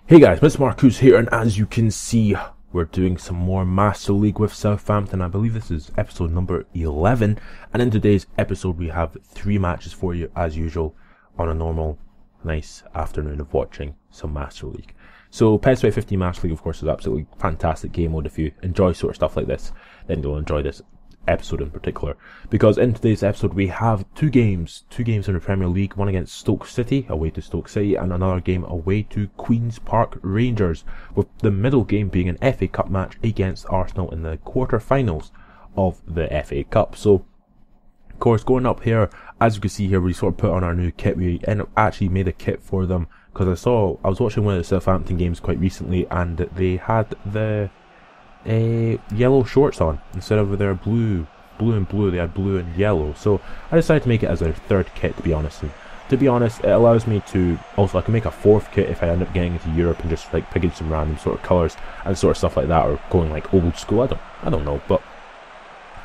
Hey guys, Mr. Marcus here, and as you can see, we're doing some more Master League with Southampton. I believe this is episode number 11, and in today's episode we have 3 matches for you as usual on a normal, nice afternoon of watching some Master League. So PES 2015 Master League, of course, is absolutely fantastic game mode. If you enjoy sort of stuff like this, then you'll enjoy this episode in particular, because in today's episode we have two games in the Premier League, one against Stoke City, away to Stoke City, and another game away to Queen's Park Rangers, with the middle game being an FA Cup match against Arsenal in the quarter-finals of the FA Cup. So of course, going up here, as you can see here, we sort of put on our new kit. We actually made a kit for them because I was watching one of the Southampton games quite recently, and they had the yellow shorts on instead of their blue and blue. They had blue and yellow, so I decided to make it as a third kit, to be honest. And to be honest, it allows me to also, I can make a fourth kit if I end up getting into Europe and just like picking some random sort of colours and sort of stuff like that, or going like old school. I don't know. But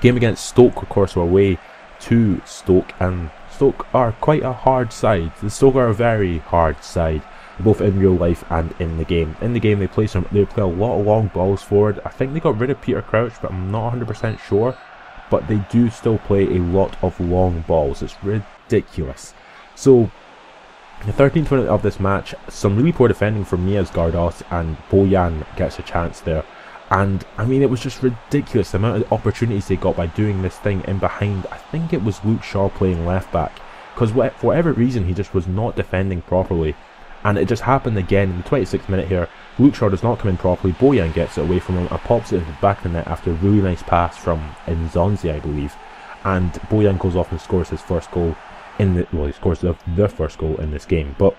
game against Stoke, of course, we're away to Stoke, and Stoke are quite a hard side. The Stoke are a very hard side, both in real life and in the game. In the game, they play a lot of long balls forward. I think they got rid of Peter Crouch, but I'm not 100% sure. But they do still play a lot of long balls. It's ridiculous. So, the 13th minute of this match, some really poor defending from Mias Gardos, and Bojan gets a chance there. And I mean, it was just ridiculous the amount of opportunities they got by doing this thing in behind. I think it was Luke Shaw playing left back, because for whatever reason he just was not defending properly. And it just happened again in the 26th minute here. Luke Shaw does not come in properly. Bojan gets it away from him and pops it into the back of the net after a really nice pass from Nzonzi, I believe. And Bojan goes off and scores his first goal he scores the first goal in this game. But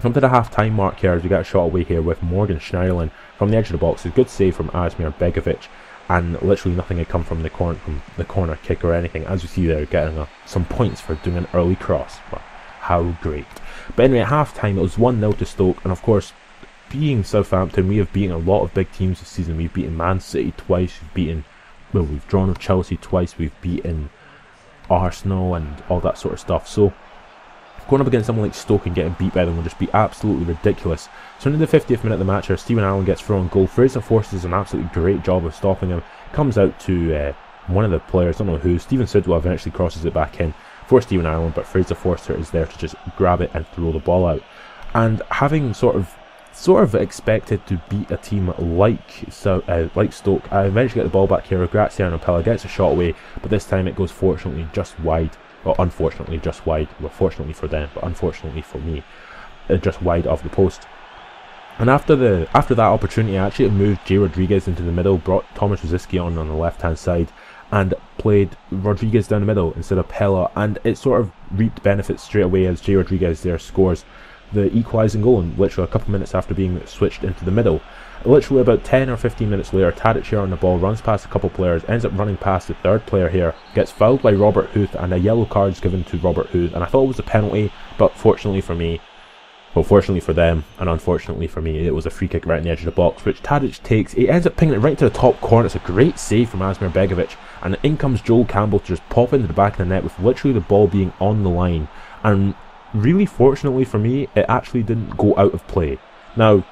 come to the half-time mark here as we get a shot away here with Morgan Schneiderlin from the edge of the box. A good save from Asmir Begovic, and literally nothing had come from the corner kick or anything. As you see there, getting some points for doing an early cross. Well, how great. But anyway, at half-time it was 1-0 to Stoke, and of course, being Southampton, we have beaten a lot of big teams this season. We've beaten Man City twice, we've drawn with Chelsea twice, we've beaten Arsenal and all that sort of stuff. So going up against someone like Stoke and getting beat by them will just be absolutely ridiculous. So in the 50th minute of the match here, Stephen Allen gets thrown goal. Fraser Forster does an absolutely great job of stopping him. Comes out to one of the players, I don't know who. Stephen Sidwell eventually crosses it back in for Stephen Allen, but Fraser Forster is there to just grab it and throw the ball out. And having sort of expected to beat a team like Stoke, I eventually get the ball back here. Graziano Pelle gets a shot away, but this time it goes fortunately just wide. Well, unfortunately just wide. Well, fortunately for them, but unfortunately for me, just wide of the post. And after that opportunity, I actually moved Jay Rodriguez into the middle, brought Thomas Rosicky on the left hand side, and played Rodriguez down the middle instead of Pella, and it sort of reaped benefits straight away as Jay Rodriguez there scores the equalising goal, and literally a couple minutes after being switched into the middle. Literally about 10 or 15 minutes later, Tadic here on the ball runs past a couple players, ends up running past the third player here, gets fouled by Robert Huth, and a yellow card is given to Robert Huth, and I thought it was a penalty, but fortunately for them, and unfortunately for me, it was a free kick right on the edge of the box, which Tadic takes. He ends up pinging it right to the top corner. It's a great save from Asmir Begovic, and in comes Joel Campbell to just pop into the back of the net with literally the ball being on the line. And really fortunately for me, it actually didn't go out of play. Now,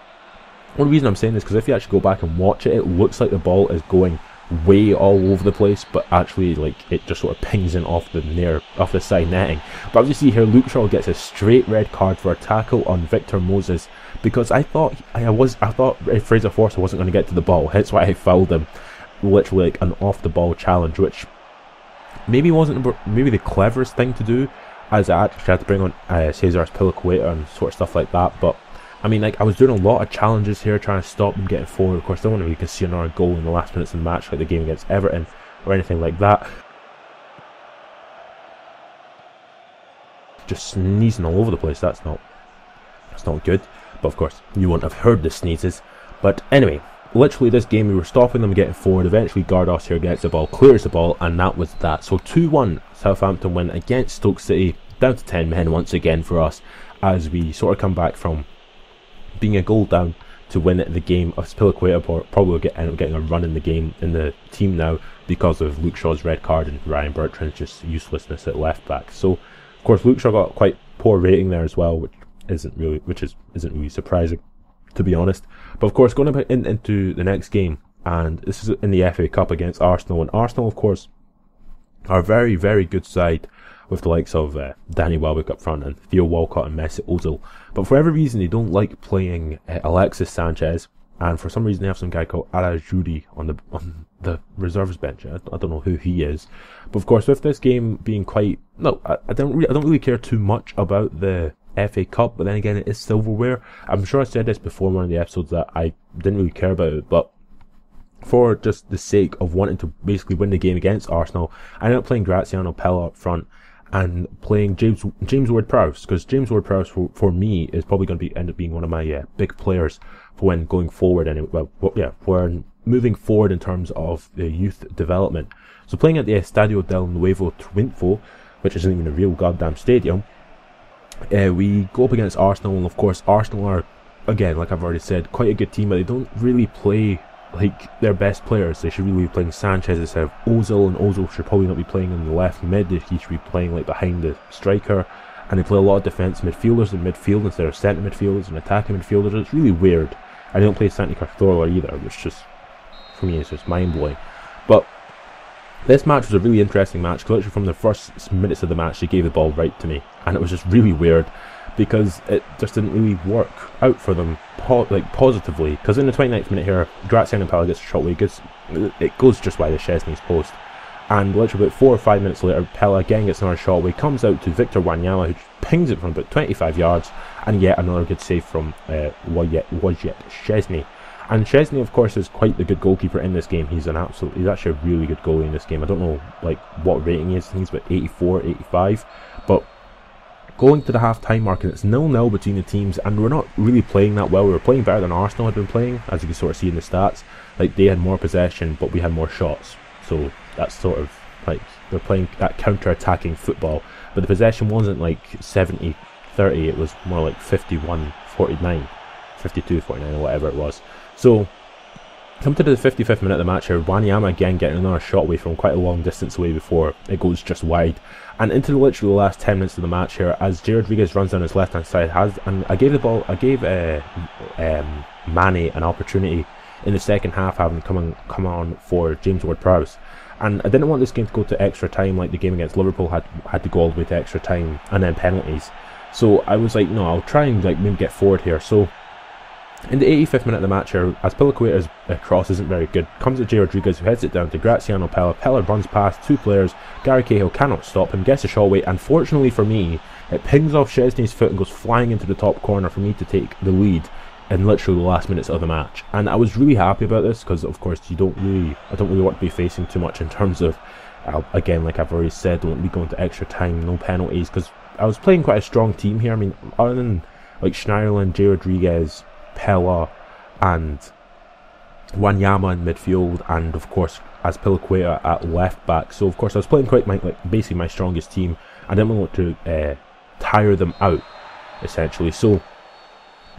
one reason I'm saying this, because if you actually go back and watch it, it looks like the ball is going way all over the place, but actually like it just sort of pings in off the side netting. But as you see here, Luke Shaw gets a straight red card for a tackle on Victor Moses, because I thought Fraser Forster wasn't going to get to the ball. That's why I fouled him. Literally like an off the ball challenge, which maybe wasn't the cleverest thing to do, as I actually had to bring on Cesar Azpilicueta and sort of stuff like that. But I mean, like, I was doing a lot of challenges here trying to stop them getting forward. Of course, I don't want to really concede another goal in the last minutes of the match like the game against Everton or anything like that. Just sneezing all over the place. That's not good. But of course, you wouldn't have heard the sneezes. But anyway, literally this game we were stopping them getting forward. Eventually Gardos here gets the ball, clears the ball, and that was that. So 2-1 Southampton win against Stoke City, down to 10 men once again for us, as we sort of come back from being a goal down to win the game. Azpilicueta probably end up getting a run in the game in the team now because of Luke Shaw's red card and Ryan Bertrand's just uselessness at left back. So of course Luke Shaw got quite poor rating there as well, which isn't really surprising. to be honest. But of course, going into the next game, and this is in the FA Cup against Arsenal, and Arsenal, of course, are a very, very good side with the likes of Donnie Willow up front and Theo Walcott and Mesut Ozil. But for whatever reason, they don't like playing Alexis Sanchez, and for some reason they have some guy called Arajuri on the reserves bench. I don't know who he is. But of course, with this game being quite... No, I don't really care too much about the FA Cup, but then again, it is silverware. I'm sure I said this before in one of the episodes that I didn't really care about it, but for just the sake of wanting to basically win the game against Arsenal, I ended up playing Graziano Pelle up front and playing James Ward-Prowse, because James Ward-Prowse for me is probably going to end up being one of my big players for when going forward, and for moving forward in terms of the youth development. So playing at the Estadio del Nuevo Triunfo, which isn't even a real goddamn stadium, we go up against Arsenal, and of course Arsenal are, again, like I've already said, quite a good team, but they don't really play like their best players. They should really be playing Sanchez instead of Ozil, and Ozil should probably not be playing in the left mid. He should be playing like behind the striker, and they play a lot of defence midfielders in midfield instead of centre midfielders and attacking midfielders. It's really weird. And they don't play Santi Cazorla either, which just, for me, is just mind blowing. But this match was a really interesting match, because literally from the first minutes of the match they gave the ball right to me, and it was just really weird because it just didn't really work out for them positively. Because in the 29th minute here, Graziano Pelle gets a shot away, it goes just by the Szczesny's post, and literally about 4 or 5 minutes later, Pelle again gets another shot away, comes out to Victor Wanyama, who pings it from about 25 yards, and yet another good save from Wojciech Szczesny. And Szczesny, of course, is quite the good goalkeeper in this game. He's actually a really good goalie in this game. I don't know what rating he is. I think he's about 84, 85, but going to the half-time mark, and it's 0-0 between the teams, and we're not really playing that well. We were playing better than Arsenal had been playing, as you can sort of see in the stats. Like, they had more possession, but we had more shots. So that's sort of like they're playing that counter-attacking football. But the possession wasn't like 70-30, it was more like 51-49, 52-49, or whatever it was. So, come to the 55th minute of the match here, Wanyama again getting another shot away from quite a long distance away before it goes just wide. And into literally the last 10 minutes of the match here, as J. Rodriguez runs down his left hand side, and I gave Mane an opportunity in the second half, having come on for James Ward-Prowse. And I didn't want this game to go to extra time like the game against Liverpool had to go all the way to extra time and then penalties. So I was like, no, I'll try and maybe get forward here. So in the 85th minute of the match here, as Piliqueta's cross isn't very good, comes to J. Rodriguez, who heads it down to Graziano Pelle. Pelle runs past 2 players, Gary Cahill cannot stop him, gets a shot away, and fortunately for me, it pings off Szczesny's foot and goes flying into the top corner for me to take the lead in literally the last minutes of the match. And I was really happy about this, because of course I don't really want to be facing too much in terms of, again, like I've already said, don't be going to extra time, no penalties, because I was playing quite a strong team here. I mean, other than like Schneiderlin, J. Rodriguez, Pelle and Wanyama in midfield, and of course as Piliqueta at left back. So of course I was playing quite basically my strongest team. I didn't want to tire them out, essentially. So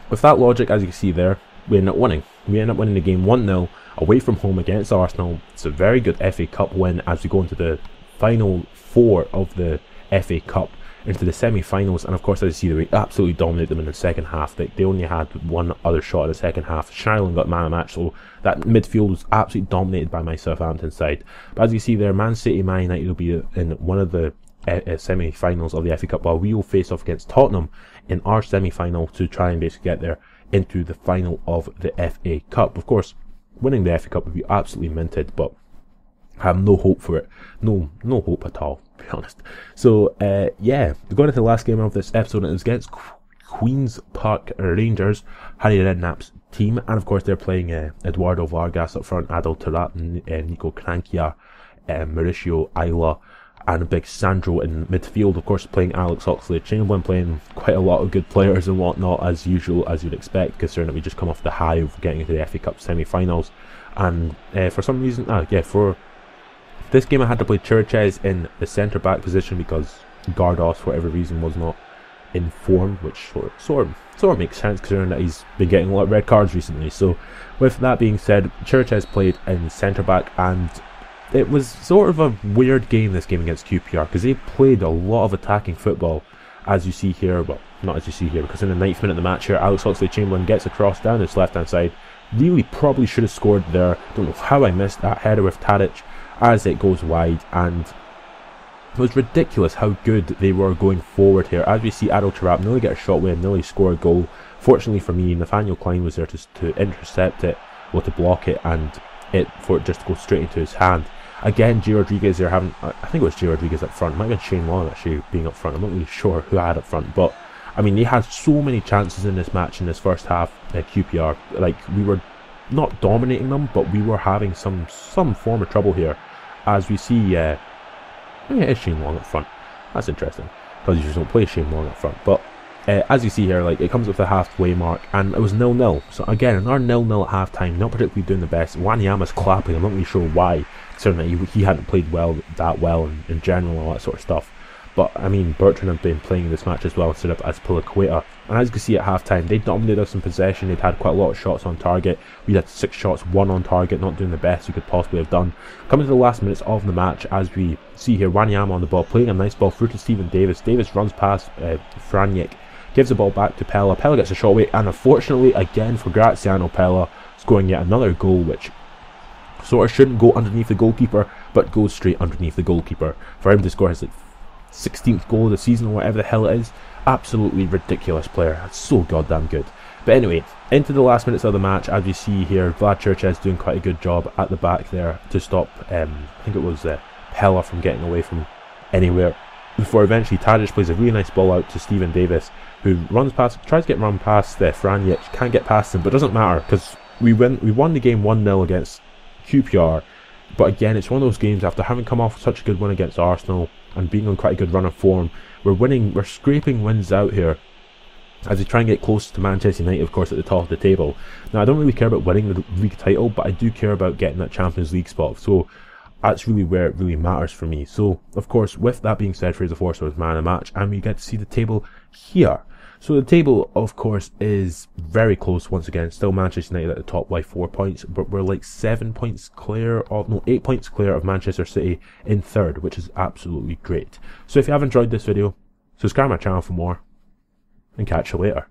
with that logic, as you can see there, we end up winning. We end up winning the game 1-0 away from home against Arsenal. It's a very good FA Cup win as we go into the final 4 of the FA Cup, into the semi-finals. And of course, as you see, we absolutely dominated them in the second half. They only had one other shot in the second half. Schneiderlin got man of the match, so that midfield was absolutely dominated by my Southampton side. But as you see there, Man City, Man United will be in one of the semi-finals of the FA Cup, while we will face off against Tottenham in our semi-final to try and basically get there into the final of the FA Cup. Of course, winning the FA Cup would be absolutely minted, but I have no hope for it. No hope at all, to be honest. So, yeah, going into the last game of this episode, it was against Queen's Park Rangers, Harry Redknapp's team, and of course they're playing Eduardo Vargas up front, Adel Tarat, Nico Crankia, Mauricio Ayla, and a big Sandro in midfield. Of course, playing Alex Oxlade-Chamberlain, playing quite a lot of good players and whatnot, as usual, as you'd expect, considering that we just come off the high of getting into the FA Cup semi-finals. And for some reason, for this game I had to play Churches in the centre-back position because Gardos, for whatever reason, was not in form, which sort of makes sense considering that he's been getting a lot of red cards recently. So with that being said, Churches played in centre-back, and it was sort of a weird game, this game against QPR, because they played a lot of attacking football, as you see here. Well, not as you see here, because in the 9th minute of the match here, Alex Oxlade-Chamberlain gets a cross down his left-hand side. Really probably should have scored there. Don't know how I missed that header with Tadic as it goes wide, and it was ridiculous how good they were going forward here. As we see Adel Taarabt nearly get a shot away and nearly score a goal. Fortunately for me, Nathaniel Klein was there to intercept it, or to block it, and for it just to go straight into his hand. Again, J. Rodriguez there having, I think it was J. Rodriguez up front. It might have been Shane Long actually being up front. I'm not really sure who I had up front, but I mean, they had so many chances in this match in this first half. QPR, like, we were not dominating them, but we were having some form of trouble here. As we see, yeah, it's Shane Long up front. That's interesting, because you just don't play Shane Long up front. But as you see here, like, it comes with the halfway mark, and it was 0-0. So again, another 0-0 at half time. Not particularly doing the best. Wanyama's clapping. I'm not really sure why. Certainly, he hadn't played that well in general, all that sort of stuff. But I mean, Bertrand had been playing this match as well instead of as Piliqueta. And as you can see at half time, they dominated us in possession. They'd had quite a lot of shots on target. We had 6 shots, 1 on target, not doing the best we could possibly have done. Coming to the last minutes of the match, as we see here, Wanyama on the ball, playing a nice ball through to Stephen Davis. Davis runs past Franjek, gives the ball back to Pelle. Pelle gets a shot away, and unfortunately, again for Graziano Pelle, scoring yet another goal, which sort of shouldn't go underneath the goalkeeper, but goes straight underneath the goalkeeper. For him to score his 16th goal of the season, or whatever the hell it is, absolutely ridiculous player. That's so goddamn good. But anyway, into the last minutes of the match, as we see here, Vlad Churches doing quite a good job at the back there to stop, I think it was Pelle from getting away from anywhere, before eventually Tadic plays a really nice ball out to Stephen Davis, who tries to get run past Franjic, can't get past him, but doesn't matter, because we won the game 1-0 against QPR. But again, it's one of those games, after having come off such a good win against Arsenal and being on quite a good run of form, we're scraping wins out here as we try and get close to Manchester United, of course, at the top of the table. Now, I don't really care about winning the league title, but I do care about getting that Champions League spot, so that's really where it really matters for me. So, of course, with that being said, Fraser Forster was man of the match, and we get to see the table here. So the table, of course, is very close once again. Still Manchester United at the top by 4 points, but we're like 8 points clear of Manchester City in third, which is absolutely great. So if you have enjoyed this video, subscribe to my channel for more, and catch you later.